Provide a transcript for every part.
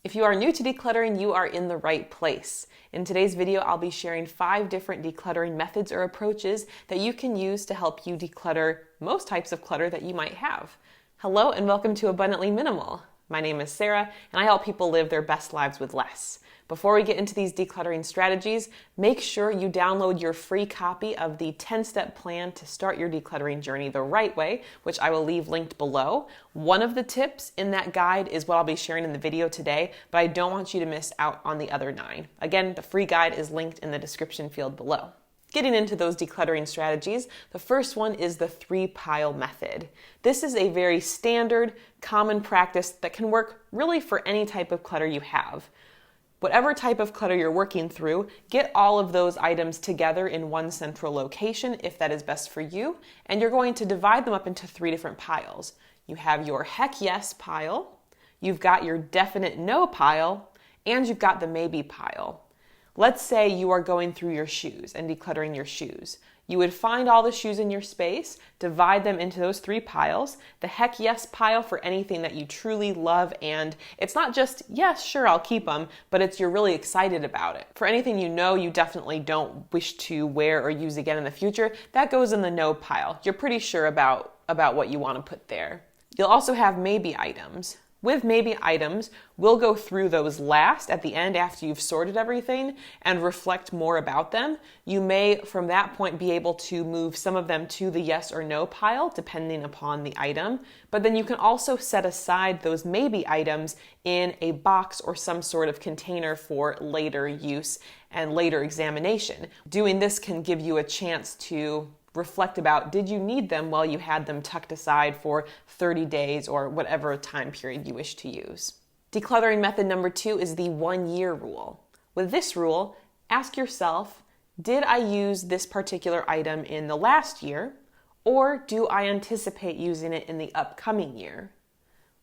If you are new to decluttering, you are in the right place. In today's video, I'll be sharing 5 different decluttering methods or approaches that you can use to help you declutter most types of clutter that you might have. Hello and welcome to Abundantly Minimal. My name is Sarah and I help people live their best lives with less. Before we get into these decluttering strategies, make sure you download your free copy of the 10-step plan to start your decluttering journey the right way, which I will leave linked below. One of the tips in that guide is what I'll be sharing in the video today, but I don't want you to miss out on the other 9. Again, the free guide is linked in the description field below. Getting into those decluttering strategies, the first one is the 3-pile method. This is a very standard, common practice that can work really for any type of clutter you have. Whatever type of clutter you're working through, get all of those items together in one central location if that is best for you, and you're going to divide them up into 3 different piles. You have your heck yes pile, you've got your definite no pile, and you've got the maybe pile. Let's say you are going through your shoes and decluttering your shoes. You would find all the shoes in your space, divide them into those 3 piles. The heck yes pile for anything that you truly love, and it's not just, yes, sure, I'll keep them, but it's you're really excited about it. For anything you know you definitely don't wish to wear or use again in the future, that goes in the no pile. You're pretty sure about what you want to put there. You'll also have maybe items. With maybe items, we'll go through those last at the end after you've sorted everything and reflect more about them. You may, from that point, be able to move some of them to the yes or no pile, depending upon the item. But then you can also set aside those maybe items in a box or some sort of container for later use and later examination. Doing this can give you a chance to reflect about, did you need them while you had them tucked aside for 30 days or whatever time period you wish to use. Decluttering method number 2 is the 1-year rule. With this rule, ask yourself, did I use this particular item in the last year, or do I anticipate using it in the upcoming year?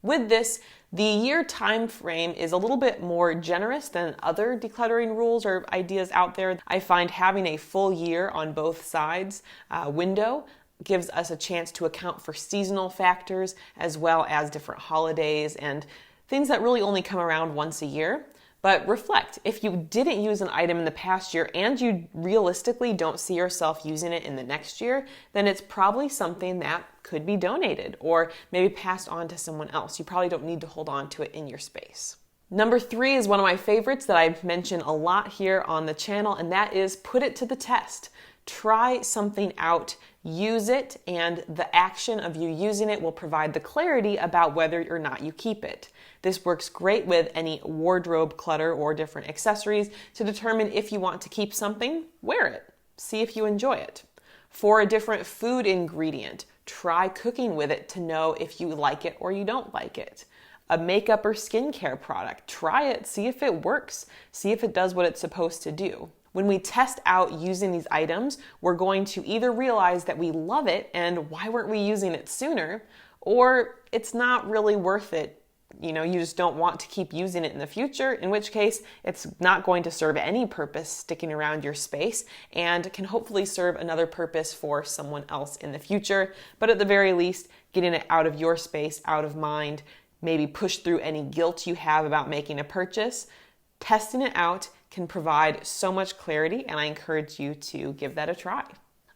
With this, the year time frame is a little bit more generous than other decluttering rules or ideas out there. I find having a full year on both sides window gives us a chance to account for seasonal factors as well as different holidays and things that really only come around once a year. But reflect, if you didn't use an item in the past year and you realistically don't see yourself using it in the next year, then it's probably something that could be donated or maybe passed on to someone else. You probably don't need to hold on to it in your space. Number 3 is one of my favorites that I've mentioned a lot here on the channel, and that is put it to the test. Try something out, use it, and the action of you using it will provide the clarity about whether or not you keep it. This works great with any wardrobe clutter or different accessories to determine if you want to keep something, wear it. See if you enjoy it. For a different food ingredient, try cooking with it to know if you like it or you don't like it. A makeup or skincare product, try it, see if it works, see if it does what it's supposed to do. When we test out using these items, we're going to either realize that we love it and why weren't we using it sooner, or it's not really worth it. You just don't want to keep using it in the future, in which case it's not going to serve any purpose sticking around your space and can hopefully serve another purpose for someone else in the future. But at the very least, getting it out of your space, out of mind, maybe push through any guilt you have about making a purchase. Testing it out can provide so much clarity, and I encourage you to give that a try.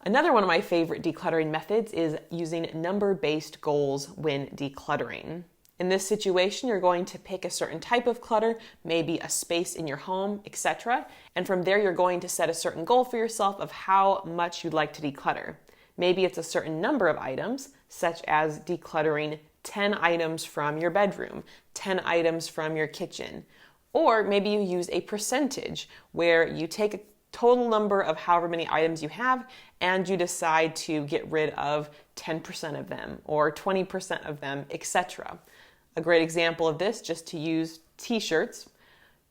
Another one of my favorite decluttering methods is using number-based goals when decluttering. In this situation, you're going to pick a certain type of clutter, maybe a space in your home, etc. And from there, you're going to set a certain goal for yourself of how much you'd like to declutter. Maybe it's a certain number of items, such as decluttering 10 items from your bedroom, 10 items from your kitchen. Or maybe you use a percentage where you take a total number of however many items you have and you decide to get rid of 10% of them or 20% of them, etc. A great example of this, just to use t-shirts.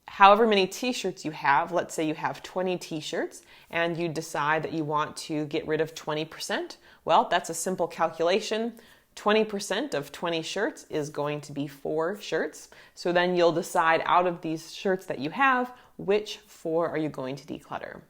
However many t-shirts you have, let's say you have 20 t-shirts and you decide that you want to get rid of 20%. Well, that's a simple calculation. 20% of 20 shirts is going to be 4 shirts. So then you'll decide out of these shirts that you have, which 4 are you going to declutter.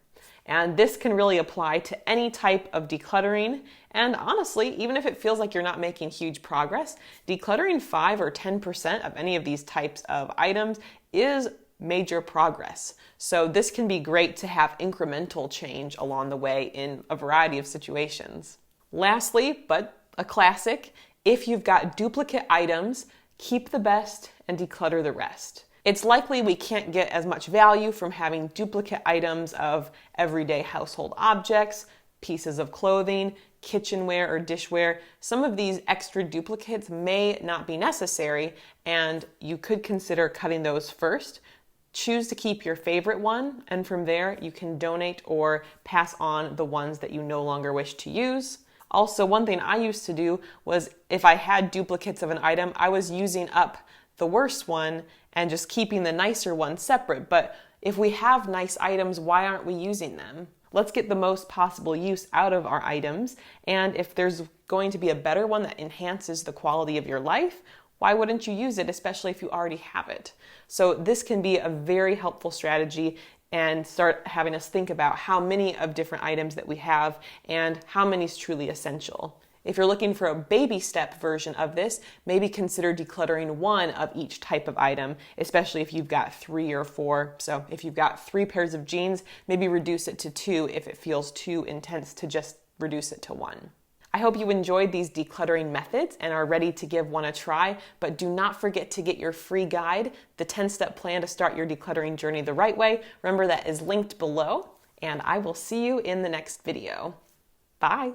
And this can really apply to any type of decluttering. And honestly, even if it feels like you're not making huge progress, decluttering 5 or 10% of any of these types of items is major progress. So this can be great to have incremental change along the way in a variety of situations. Lastly, but a classic, if you've got duplicate items, keep the best and declutter the rest. It's likely we can't get as much value from having duplicate items of everyday household objects, pieces of clothing, kitchenware or dishware. Some of these extra duplicates may not be necessary, and you could consider cutting those first. Choose to keep your favorite one, and from there you can donate or pass on the ones that you no longer wish to use. Also, one thing I used to do was if I had duplicates of an item, I was using up the worst one and just keeping the nicer one separate. But if we have nice items, why aren't we using them? Let's get the most possible use out of our items. And if there's going to be a better one that enhances the quality of your life, why wouldn't you use it, especially if you already have it? So this can be a very helpful strategy and start having us think about how many of different items that we have and how many is truly essential. If you're looking for a baby step version of this, maybe consider decluttering 1 of each type of item, especially if you've got 3 or 4. So if you've got 3 pairs of jeans, maybe reduce it to 2 if it feels too intense to just reduce it to 1. I hope you enjoyed these decluttering methods and are ready to give one a try, but do not forget to get your free guide, the 10-step plan to start your decluttering journey the right way. Remember, that is linked below, and I will see you in the next video. Bye.